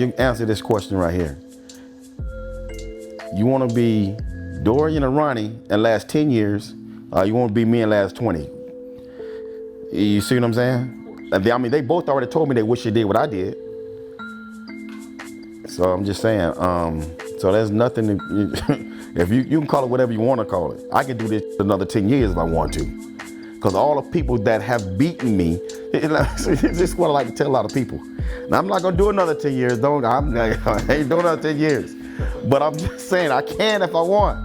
you answer this question right here. You want to be Dorian or Ronnie and last 10 years, you want to be me and last 20. You see what I'm saying? I mean, they both already told me they wish they did what I did. So I'm just saying, so there's nothing, if you can call it whatever you want to call it. I can do this another 10 years if I want to. Because all the people that have beaten me, this is what I like to tell a lot of people. Now, I'm not going to do another 10 years, I ain't doing another 10 years. But I'm just saying, I can if I want.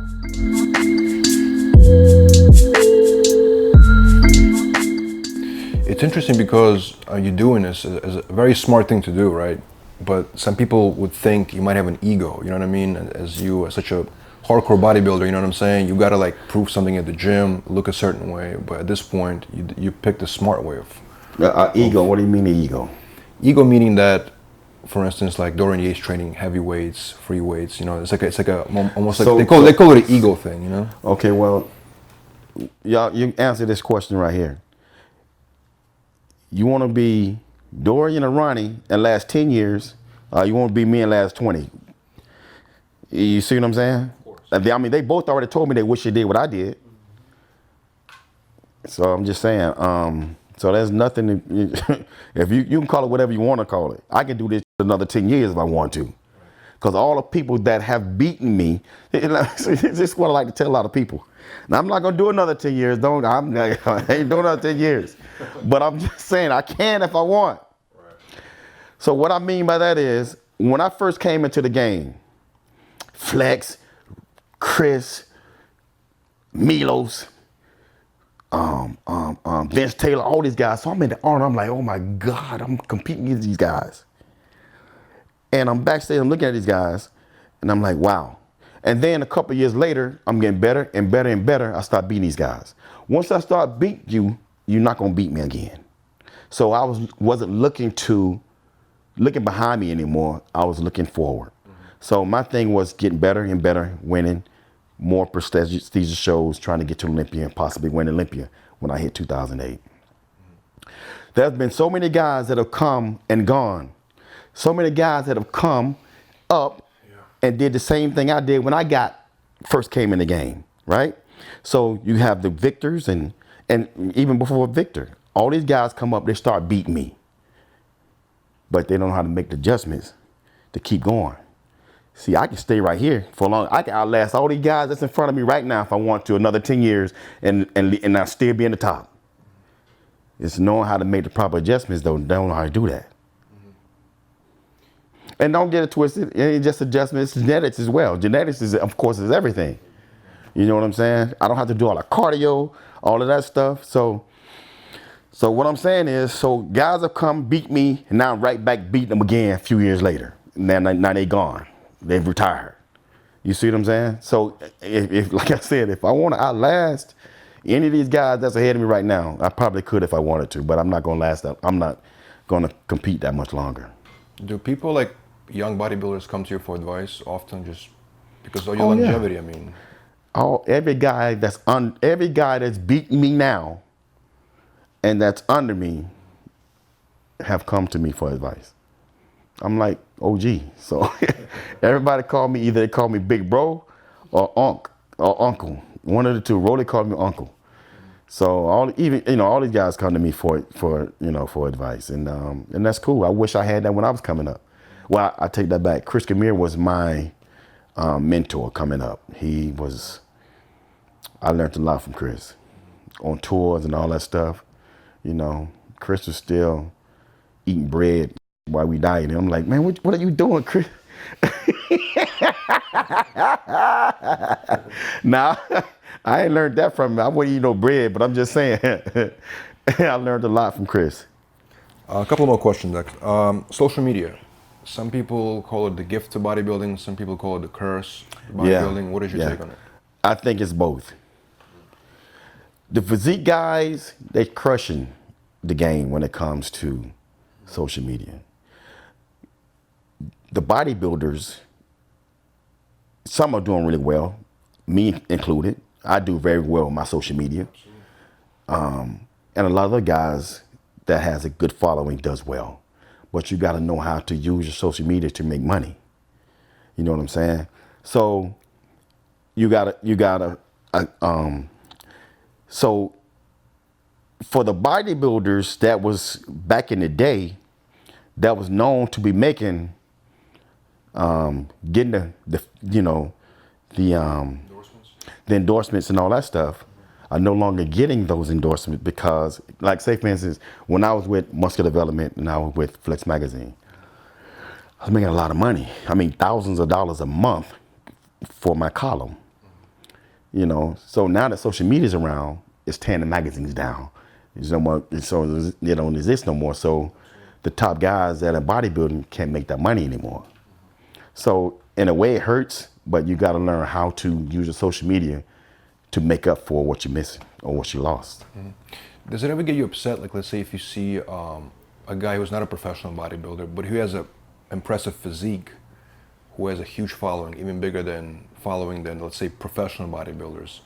It's interesting because you're doing this as a very smart thing to do, right? But some people would think you might have an ego, you know what I mean? As such a hardcore bodybuilder, you know what I'm saying? You gotta like prove something at the gym, look a certain way. But at this point, you picked the smart way of... Ego, what do you mean the ego? Ego meaning that, for instance, like Dorian Yates training heavy weights, free weights, you know, it's like a almost like they call it an ego thing, you know? Okay, well, y'all, you answer this question right here. You want to be Dorian or Ronnie and last 10 years, you want to be me and last 20. You see what I'm saying? I mean, they both already told me they wish they did what I did. So I'm just saying, so there's nothing, if you can call it whatever you want to call it. I can do this another 10 years if I want to. Because all the people that have beaten me, this is what I like to tell a lot of people. Now, I'm not going to do another 10 years, I ain't doing another 10 years. But I'm just saying, I can if I want. Right. So what I mean by that is, when I first came into the game, Flex, Chris, Milos, Vince Taylor, all these guys. So I'm in the Arnold, I'm like, oh my God, I'm competing against these guys. And I'm backstage, I'm looking at these guys, and I'm like, wow. And then a couple of years later, I'm getting better and better and better. I start beating these guys. Once I start beating you, you're not gonna beat me again. So I wasn't looking behind me anymore. I was looking forward. So my thing was getting better and better, winning more prestigious shows, trying to get to Olympia and possibly win Olympia when I hit 2008. There's been so many guys that have come and gone. So many guys that have come up and did the same thing I did when I first came in the game, right? So you have the victors and even before Victor, all these guys come up, they start beating me. But they don't know how to make the adjustments to keep going. See, I can stay right here for long. I can outlast all these guys that's in front of me right now if I want to, another 10 years, and I'll still be in the top. It's knowing how to make the proper adjustments, though. Don't know how to do that. And don't get it twisted. It ain't just adjustments, it's genetics as well. Genetics is, of course, is everything. You know what I'm saying? I don't have to do all the cardio, all of that stuff. So what I'm saying is, so guys have come, beat me, and now I'm right back beating them again a few years later. Now they gone. They've retired. You see what I'm saying? So if like I said, if I want to outlast any of these guys that's ahead of me right now, I probably could if I wanted to, but I'm not going to last that. I'm not going to compete that much longer. Do people like young bodybuilders come to you for advice often just because of your longevity? Yeah. I mean, every guy that's beating me now and that's under me have come to me for advice. I'm like OG, so everybody call me, either they call me big bro or uncle. One of the two. Rolly called me uncle. So all these guys come to me for advice, and that's cool. I wish I had that when I was coming up. Well, I take that back. Chris Camille was my mentor coming up. I learned a lot from Chris on tours and all that stuff. You know, Chris was still eating bread while we dieted. I'm like, man, what are you doing, Chris? Nah, I ain't learned that from him. I wouldn't eat no bread, but I'm just saying, I learned a lot from Chris. A couple more questions, Dex. Social media. Some people call it the gift to bodybuilding. Some people call it the curse to bodybuilding. Yeah. What is your take on it? I think it's both. The physique guys, they're crushing the game when it comes to social media. The bodybuilders, some are doing really well, me included. I do very well on my social media. And a lot of the guys that has a good following does well. but you got to know how to use your social media to make money. You know what I'm saying? So so for the bodybuilders that was back in the day, that was known to be making, getting the endorsements and all that stuff, are no longer getting those endorsements because, like, say for instance, when I was with Muscular Development and I was with Flex Magazine, I was making a lot of money. I mean, thousands of dollars a month for my column. You know, so now that social media's around, it's tearing the magazines down. There's no more, so they don't exist no more. So the top guys that are bodybuilding can't make that money anymore. So in a way, it hurts, but you got to learn how to use your social media to make up for what you're missing or what you lost. Mm-hmm. Does it ever get you upset? Like, let's say if you see a guy who's not a professional bodybuilder, but who has an impressive physique, who has a huge following, even bigger than following than, let's say, professional bodybuilders,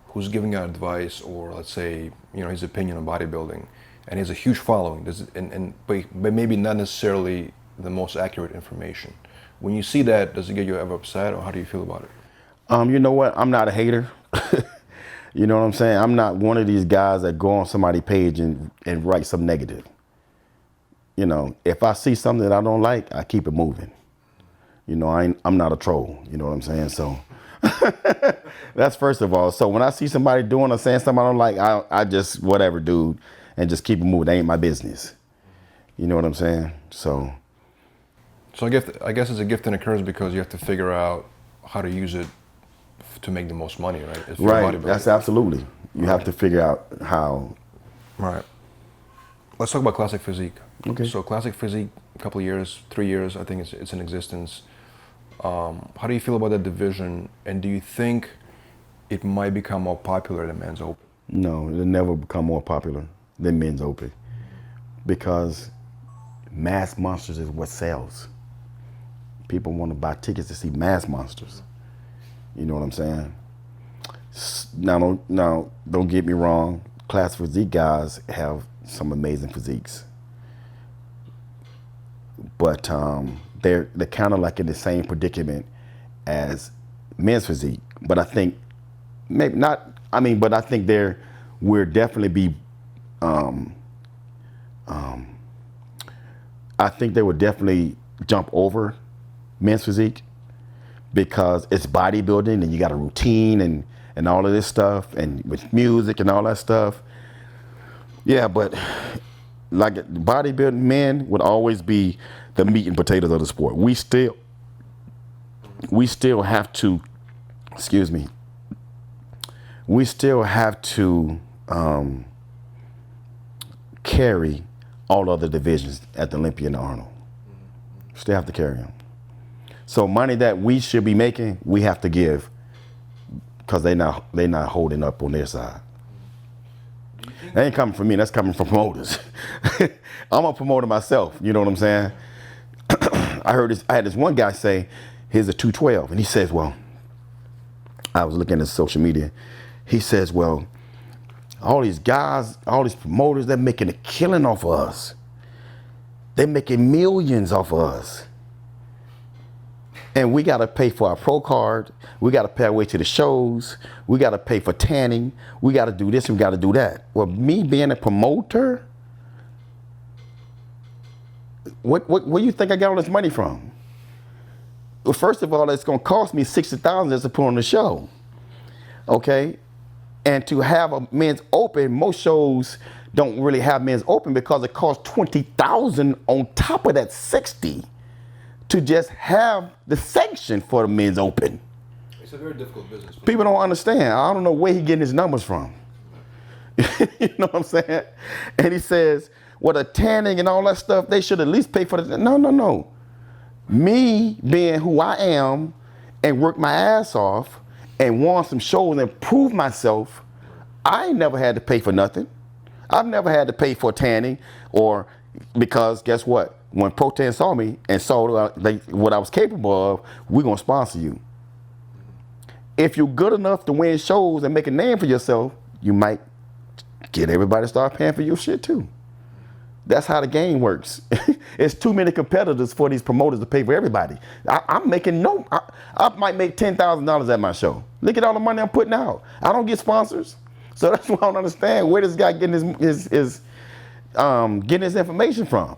who's giving out advice or, let's say, his opinion on bodybuilding, and he has a huge following, but maybe not necessarily the most accurate information. When you see that, does it get you ever upset, or how do you feel about it? You know what? I'm not a hater. You know what I'm saying? I'm not one of these guys that go on somebody's page and write something negative. You know, if I see something that I don't like, I keep it moving. You know, I'm not a troll. You know what I'm saying? So that's first of all. So when I see somebody doing or saying something I don't like, I just whatever, dude, and just keep it moving. That ain't my business. You know what I'm saying? So I guess it's a gift and a curse because you have to figure out how to use it to make the most money, right? Right. That's absolutely. You have to figure out how. Right. Let's talk about Classic Physique. Okay. So Classic Physique, a couple of years, 3 years, I think it's in existence. How do you feel about that division, and do you think it might become more popular than Men's Open? No, it'll never become more popular than Men's Open because mass monsters is what sells. People want to buy tickets to see mass monsters. You know what I'm saying? Now, don't get me wrong. Classic Physique guys have some amazing physiques, but they're kind of like in the same predicament as men's physique. But I think maybe not. I mean, but I think we're definitely be. I think they would definitely jump over men's physique because it's bodybuilding and you got a routine and all of this stuff and with music and all that stuff. Yeah, but like bodybuilding men would always be the meat and potatoes of the sport. We still have to, we still have to carry all other divisions at the Olympia and the Arnold. Still have to carry them. So money that we should be making, we have to give because they're not holding up on their side. That ain't coming from me. That's coming from promoters. I'm a promoter myself. You know what I'm saying? I had this one guy say, here's a 212. And he says, well, I was looking at his social media. He says, well, all these guys, all these promoters, they're making a killing off of us. They're making millions off of us. And we got to pay for our pro card. We got to pay our way to the shows. We got to pay for tanning. We got to do this and we got to do that. Well, me being a promoter, where do you think I got all this money from? Well, first of all, it's going to cost me $60,000 just to put on the show. Okay? And to have a men's open, most shows don't really have men's open because it costs $20,000 on top of that 60 to just have the sanction for the men's open. It's a very difficult business. People don't understand. I don't know where he getting his numbers from. You know what I'm saying? And he says, well, the tanning and all that stuff, they should at least pay for the, no. Me being who I am and work my ass off and won some shows and prove myself, I ain't never had to pay for nothing. I've never had to pay for tanning or because guess what? When Protein saw me and saw what I was capable of, we're going to sponsor you. If you're good enough to win shows and make a name for yourself, you might get everybody to start paying for your shit too. That's how the game works. It's too many competitors for these promoters to pay for everybody. I'm making I might make $10,000 at my show. Look at all the money I'm putting out. I don't get sponsors. So that's why I don't understand where this guy getting his information from.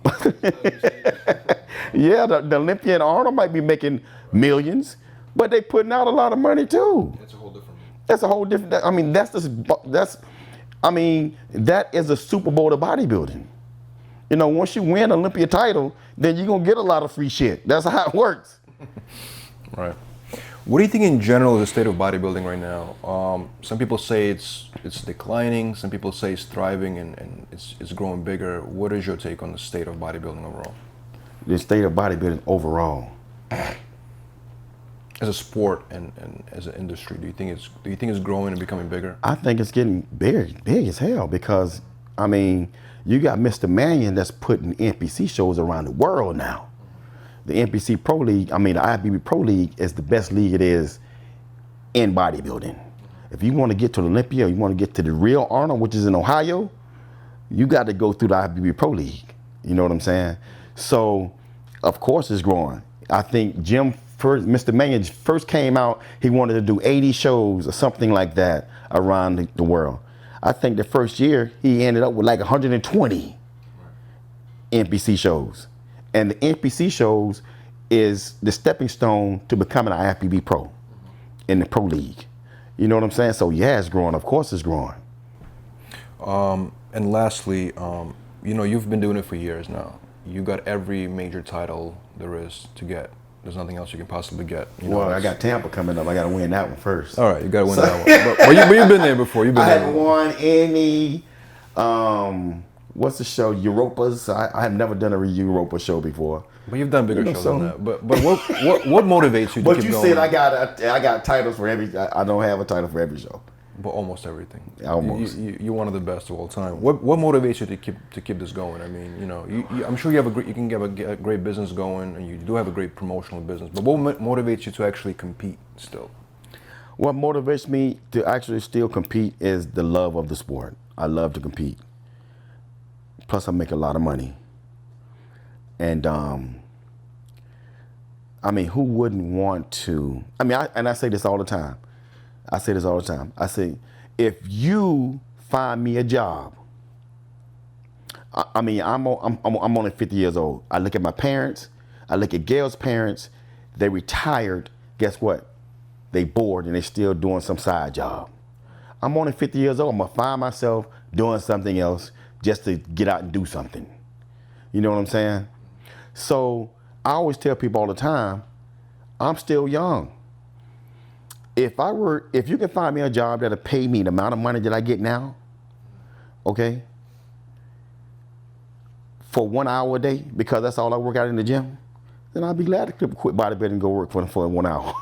Yeah, the Olympia and Arnold might be making millions, but they putting out a lot of money too. That's a whole different. That's a whole different. I mean, that is a Super Bowl of bodybuilding. You know, once you win an Olympia title, then you're gonna get a lot of free shit. That's how it works. Right. What do you think in general is the state of bodybuilding right now? Some people say it's declining. Some people say it's thriving and it's growing bigger. What is your take on the state of bodybuilding overall? The state of bodybuilding overall. As a sport and as an industry, do you think it's growing and becoming bigger? I think it's getting big as hell because, I mean, you got Mr. Mannion that's putting NPC shows around the world now. The NPC Pro League, I mean, the IFBB Pro League is the best league it is in bodybuilding. If you want to get to Olympia, you want to get to the real Arnold, which is in Ohio, you got to go through the IFBB Pro League. You know what I'm saying? So, of course, it's growing. I think Mr. Mannion first came out, he wanted to do 80 shows or something like that around the world. I think the first year, he ended up with like 120 NPC shows. And the NPC shows is the stepping stone to becoming an IFBB Pro in the Pro League. You know what I'm saying? So yeah, it's growing. Of course it's growing. And lastly, you know, you've been doing it for years now. You got every major title there is to get. There's nothing else you can possibly get. You know, well, I got Tampa coming up. I got to win that one first. All right, you got to win that one. But you've been there before. I haven't won any, what's the show? Europas. I have never done a Europa show before. But you've done bigger shows than that. But what motivates you to but keep you going? said I got titles for every. I don't have a title for every show. But almost everything. Almost. You're one of the best of all time. What motivates you to keep this going? I mean, you know, I'm sure you can get a great business going, and you do have a great promotional business. But what motivates you to actually compete still? What motivates me to actually still compete is the love of the sport. I love to compete. Plus, I make a lot of money. And I mean, who wouldn't want to? I mean, I say this all the time. I say, if you find me a job, I mean, I'm only 50 years old. I look at my parents. I look at Gail's parents. They retired. Guess what? They bored and they still doing some side job. I'm only 50 years old. I'm gonna find myself doing something else just to get out and do something. You know what I'm saying? So I always tell people all the time, I'm still young. If you can find me a job that'll pay me the amount of money that I get now, okay, for 1 hour a day, because that's all I work out in the gym, then I'll be glad to quit bodybuilding and go work for 1 hour.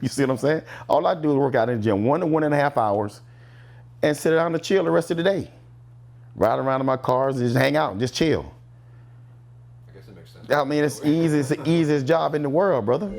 You see what I'm saying? All I do is work out in the gym 1 to 1.5 hours and sit down and chill the rest of the day. Ride around in my cars and just hang out and just chill. I guess it makes sense. I mean, it's the easiest job in the world, brother.